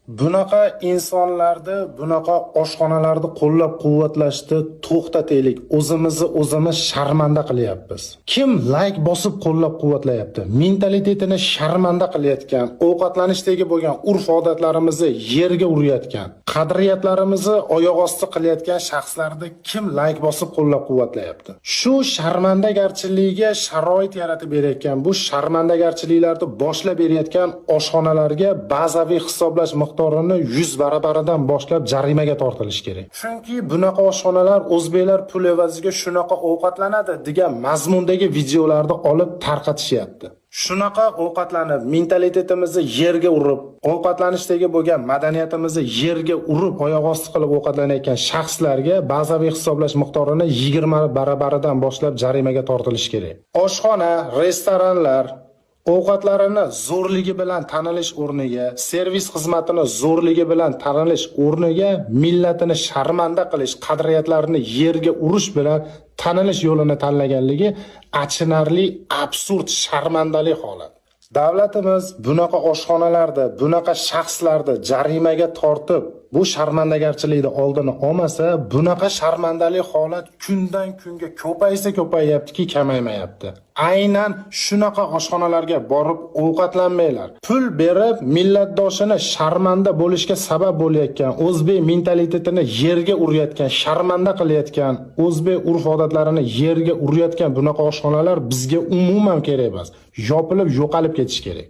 Bunaqa insonlarni, bunaqa oshxonalarni qo'llab-quvvatlashni to'xtataylik. O'zimiz sharmanda qilyapmiz. Kim like bosib qo'llab-quvvatlayapti? Mentalitetini sharmanda qilayotgan, ovqatlanishdagi bo'lgan urf-odatlarimizni yerga urayotgan, qadriyatlarimizni oyoq osti qilayotgan shaxslarni kim like bosib qo'llab-quvvatlayapti? Shu sharmandagarchilikga sharoit yaratib berayotgan, bu sharmandagarchiliklarni boshlab berayotgan oshxonalarga bazaviy hisoblash miqdorini 100 barabaridan boshlab jarimaga tortilish kerak. Chunki bunaqa oshxonalar o'zbeklar pul evaziga shunaqa ovqatlanadi degan mazmundagi videolarni olib tarqatishyapti. Shunaqa ovqatlanib, mentalitetimizni yerga urib, ovqatlanishdagi bo'lgan madaniyatimizni yerga urib, oyoq osti qilib ovqatlanayotgan shaxslarga bazaviy hisoblash miqdorini 20 barabaridan boshlab jarimaga tortilish kerak. Oshxona, restoranlar ovqatlarini zo'rligi bilan tanilish o'rniga, servis xizmatini zo'rligi bilan tanilish o'rniga millatini sharmanda qilish, qadriyatlarini yerga urish bilan tanilish yo'lini tanlaganligi achinarli, absurd, sharmandali holat. Davlatimiz bunaqa oshxonalarni, bunaqa shaxslarni jarimaga tortib, bu sharmandagarchilikni oldini olmasa, bunaqa sharmandali holat kundan kunga ko'payyaptiki, kamaymayapti. Aynan shunaqa oshxonalarga borib ovqatlanmanglar. Pul berib millatdoshini sharmanda bo'lishga sabab bo'layotgan, o'zbek mentalitetini yerga urayotgan, sharmanda qilayotgan, o'zbek urf-odatlarini yerga urayotgan bunaqa oshxonalar bizga umuman kerak emas. Yopilib, yo'qolib ketish kerak.